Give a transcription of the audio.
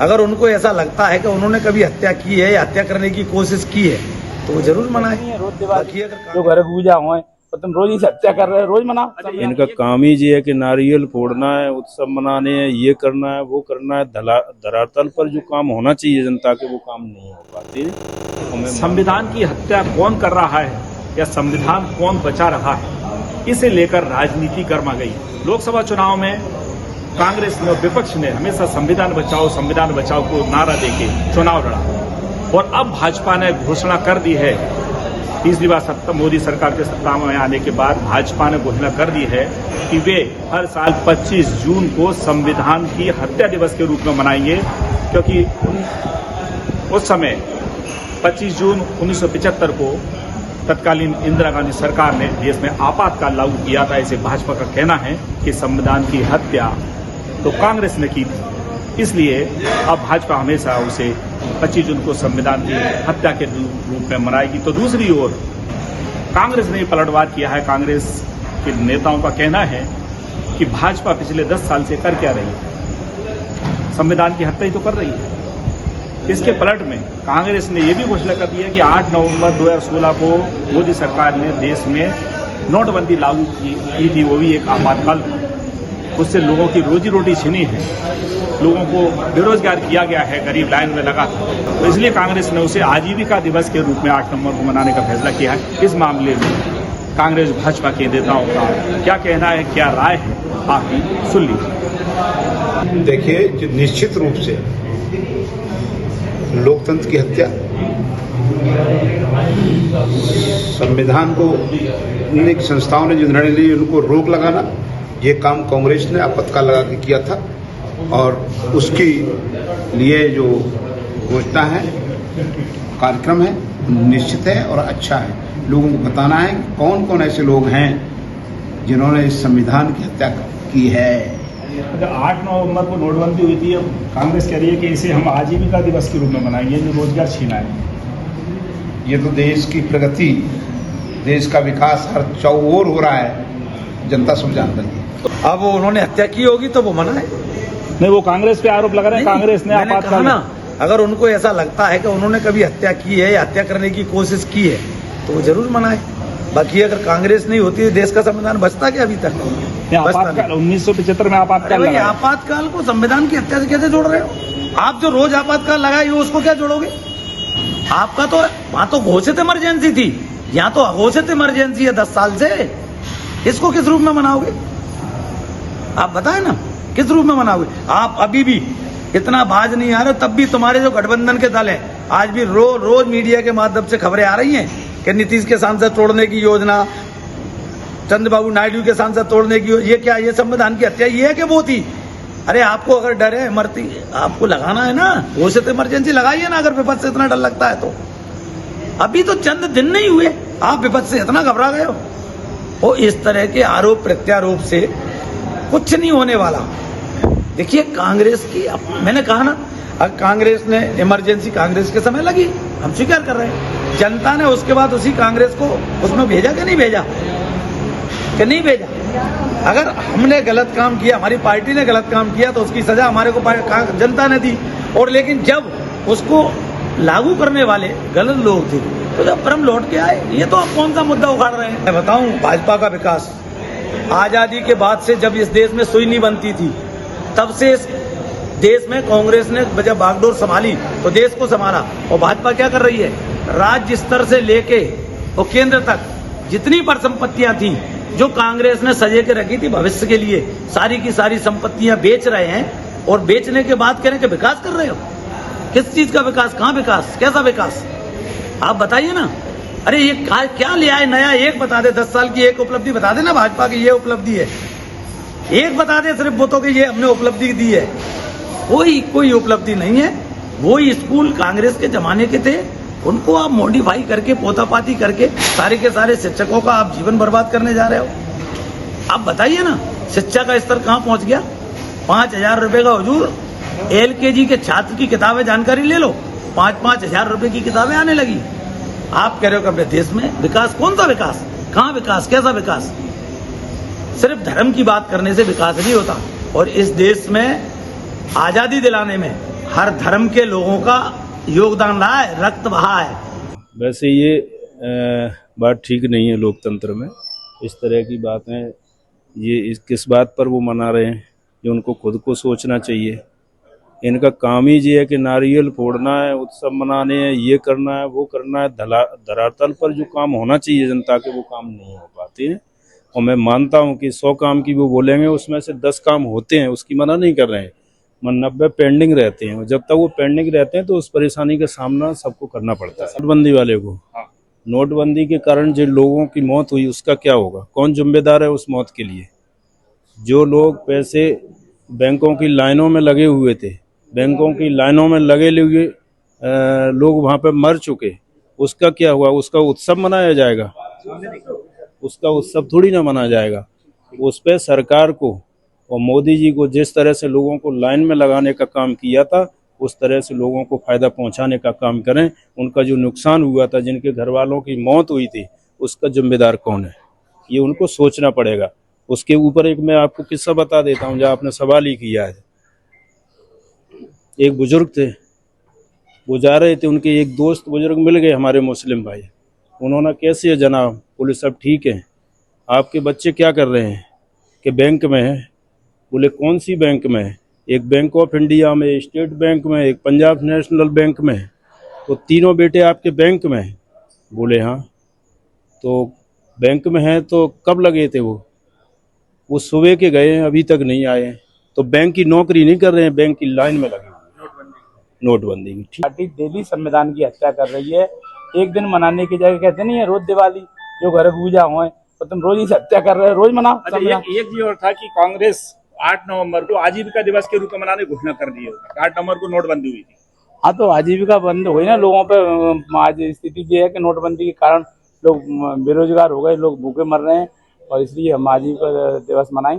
अगर उनको ऐसा लगता है कि उन्होंने कभी हत्या की है या हत्या करने की कोशिश की है तो वो जरूर मनाए। बाकी अगर जो घर पूजा हुए तो तुम रोज ही हत्या कर रहे हो, रोज मनाओ। इनका काम ही ये है कि नारियल फोड़ना है, उत्सव मनाने हैं, ये करना है, वो करना है। धरातल पर जो काम होना चाहिए जनता के वो काम नहीं हो पाते। संविधान की हत्या कौन कर रहा है या संविधान कौन बचा रहा है, इसे लेकर राजनीति गर्मा गई। लोकसभा चुनाव में कांग्रेस ने और विपक्ष ने हमेशा संविधान बचाओ को नारा देके चुनाव लड़ा, और अब भाजपा ने घोषणा कर दी है, तीसरी बार मोदी सरकार के सत्ता में आने के बाद भाजपा ने घोषणा कर दी है कि वे हर साल 25 जून को संविधान की हत्या दिवस के रूप में मनाएंगे, क्योंकि उस समय 25 जून 1975 को तत्कालीन इंदिरा गांधी सरकार ने देश में आपातकाल लागू किया था। इसे भाजपा का कहना है कि संविधान की हत्या तो कांग्रेस ने की थी, इसलिए अब भाजपा हमेशा उसे 25 जून को संविधान की हत्या के रूप में मनाएगी। तो दूसरी ओर कांग्रेस ने पलटवार किया है। कांग्रेस के नेताओं का कहना है कि भाजपा पिछले 10 साल से कर क्या रही है, संविधान की हत्या ही तो कर रही है। इसके पलट में कांग्रेस ने यह भी घोषणा कर दी है कि 8 नवंबर 2016 को मोदी सरकार ने देश में नोटबंदी लागू की थी, वो भी एक आपातकाल। उससे लोगों की रोजी रोटी छीनी है, लोगों को बेरोजगार किया गया है, गरीब लाइन में लगा था। तो इसलिए कांग्रेस ने उसे आजीविका दिवस के रूप में 8 नवंबर को मनाने का फैसला किया है। इस मामले में कांग्रेस भाजपा के नेताओं का क्या कहना है, क्या राय है, आप ही सुन लीजिए। देखिए, जो निश्चित रूप से लोकतंत्र की हत्या, संविधान को अनेक संस्थाओं ने जो निर्णय लिए उनको रोक लगाना, ये काम कांग्रेस ने आपातकाल लगा के किया था, और उसके लिए जो घोषणा है, कार्यक्रम है, निश्चित है और अच्छा है। लोगों को बताना है कि कौन कौन ऐसे लोग हैं जिन्होंने इस संविधान की हत्या की है। 8 नवंबर को नोटबंदी हुई थी, अब कांग्रेस कह रही है कि इसे हम आजीविका दिवस के रूप में मनाएंगे, जो रोजगार छीना है। ये तो देश की प्रगति, देश का विकास हर चौओर हो रहा है, जनता सब जान रही है। अब उन्होंने हत्या की होगी तो वो मनाए। नहीं, वो कांग्रेस पे आरोप लगा रहे हैं। कांग्रेस ने आपातकाल ना, अगर उनको ऐसा लगता है कि उन्होंने कभी हत्या की है या हत्या करने की कोशिश की है तो वो जरूर मनाए। बाकी अगर कांग्रेस नहीं होती तो देश का संविधान बचता क्या अभी तक? 1975 में आपातकाल, आपातकाल को संविधान की हत्या से कैसे जोड़ रहे हो? आप जो रोज आपातकाल लगाए हो उसको क्या जोड़ोगे? आपका तो वहां तो घोषित इमरजेंसी थी, यहाँ तो अघोषित इमरजेंसी है 10 साल से। इसको किस रूप में मनाओगे? आप बताएं ना, किस रूप में मनाओगे? आप अभी भी इतना बाज नहीं आ रहे, तब भी तुम्हारे जो गठबंधन के दल हैं आज भी रोज मीडिया के माध्यम से खबरें आ रही हैं कि नीतीश के सांसद तोड़ने की योजना, चंद्रबाबू नायडू के सांसद तोड़ने की, ये क्या, ये संविधान की हत्या ये है कि वो थी? अरे आपको अगर डर है मरती, आपको लगाना है ना, घोषित इमरजेंसी लगाइए ना, अगर विपक्ष से इतना डर लगता है तो। अभी तो चंद दिन नहीं हुए, आप विपक्ष से इतना घबरा गए हो। वो इस तरह के आरोप प्रत्यारोप से कुछ नहीं होने वाला। देखिए कांग्रेस की, मैंने कहा ना, कांग्रेस ने इमरजेंसी कांग्रेस के समय लगी, हम स्वीकार कर रहे हैं। जनता ने उसके बाद उसी कांग्रेस को उसमें भेजा कि नहीं भेजा? कि नहीं भेजा? अगर हमने गलत काम किया, हमारी पार्टी ने गलत काम किया तो उसकी सजा हमारे को जनता ने दी, और लेकिन जब उसको लागू करने वाले गलत लोग थे तो जब परम लौट के आए, ये तो आप कौन सा मुद्दा उखाड़ रहे हैं? मैं बताऊं, भाजपा का विकास आजादी के बाद से, जब इस देश में सुई नहीं बनती थी, तब से इस देश में कांग्रेस ने जब बागडोर संभाली तो देश को संभाला। और भाजपा क्या कर रही है? राज्य स्तर से लेके और केंद्र तक जितनी परिसंपत्तियां थी जो कांग्रेस ने सजे के रखी थी भविष्य के लिए, सारी की सारी संपत्तियां बेच रहे हैं, और बेचने के बाद कह रहे हैं कि विकास कर रहे हो। किस चीज का विकास? कहां विकास? कैसा विकास? आप बताइए ना। अरे ये क्या ले आए नया? एक बता दे, 10 साल की एक उपलब्धि बता दे ना, भाजपा की ये उपलब्धि है, एक बता दे सिर्फ वो तो कि ये हमने उपलब्धि दी है। कोई उपलब्धि नहीं है। वही स्कूल कांग्रेस के जमाने के थे, उनको आप मॉडिफाई करके, पोतापाती करके सारे के सारे शिक्षकों का आप जीवन बर्बाद करने जा रहे हो। आप बताइए ना, शिक्षा का स्तर कहां पहुंच गया? 5,000 रुपए का हुजूर, LKG के छात्र की किताबें जानकारी ले लो, 5-5 हजार रुपए की किताबें आने लगी। आप कह रहे हो कि अपने देश में विकास? कौन सा विकास? कहां विकास? कैसा विकास? सिर्फ धर्म की बात करने से विकास नहीं होता। और इस देश में आजादी दिलाने में हर धर्म के लोगों का योगदान रहा है, रक्त बहा है। वैसे ये बात ठीक नहीं है लोकतंत्र में, इस तरह की बातें ये किस बात पर वो मना रहे हैं, ये उनको खुद को सोचना चाहिए। इनका काम ही ये है कि नारियल फोड़ना है, उत्सव मनाने हैं, ये करना है, वो करना है। धरातल पर जो काम होना चाहिए जनता के, वो काम नहीं हो पाते हैं। और मैं मानता हूँ कि 100 काम की वो बोलेंगे, उसमें से 10 काम होते हैं, उसकी मना नहीं कर रहे हैं, 90 पेंडिंग रहते हैं। जब तक वो पेंडिंग रहते हैं तो उस परेशानी का सामना सबको करना पड़ता है। नोटबंदी वाले को, नोटबंदी के कारण जिन लोगों की मौत हुई उसका क्या होगा, कौन जिम्मेदार है उस मौत के लिए? जो लोग पैसे बैंकों की लाइनों में लगे हुए थे, बैंकों की लाइनों में लगे हुए लोग वहाँ पे मर चुके, उसका क्या हुआ? उसका उत्सव मनाया जाएगा? उसका उत्सव थोड़ी ना मनाया जाएगा। उस पर सरकार को और मोदी जी को जिस तरह से लोगों को लाइन में लगाने का काम किया था, उस तरह से लोगों को फायदा पहुंचाने का काम करें। उनका जो नुकसान हुआ था, जिनके घर वालों की मौत हुई थी, उसका जिम्मेदार कौन है, ये उनको सोचना पड़ेगा। उसके ऊपर एक मैं आपको किस्सा बता देता हूँ, जो आपने सवाल ही किया है। एक बुजुर्ग थे, वो जा रहे थे, उनके एक दोस्त बुजुर्ग मिल गए, हमारे मुस्लिम भाई। उन्होंने, कैसे है जनाब? पुलिस सब ठीक है। आपके बच्चे क्या कर रहे हैं? कि बैंक में है। बोले कौन सी बैंक में है? एक बैंक ऑफ इंडिया में, स्टेट बैंक में, एक पंजाब नेशनल बैंक में। तो तीनों बेटे आपके बैंक में हैं? बोले हाँ। तो बैंक में हैं तो कब लगे थे वो सुबह के गए हैं, अभी तक नहीं आए हैं। तो बैंक की नौकरी नहीं कर रहे हैं, बैंक की लाइन में लगे हैं। नोटबंदी की पार्टी डेली संविधान की हत्या कर रही है। एक दिन मनाने की जगह कहते नहीं है रोज दिवाली, जो घर पूजा हुए, तो तुम रोज ही हत्या कर रहे हो, रोज मनाओ। अच्छा, एक चीज और था कि कांग्रेस 8 नवंबर को आजीविका दिवस के रूप में मनाने की घोषणा कर दी है। 8 नवंबर को नोटबंदी हुई थी। हाँ, तो आजीविका बंद हुई ना लोगों पे। आज स्थिति ये है कि नोटबंदी के कारण लोग बेरोजगार हो गए, लोग भूखे मर रहे हैं, और इसलिए हम आजीविका दिवस मनाएं।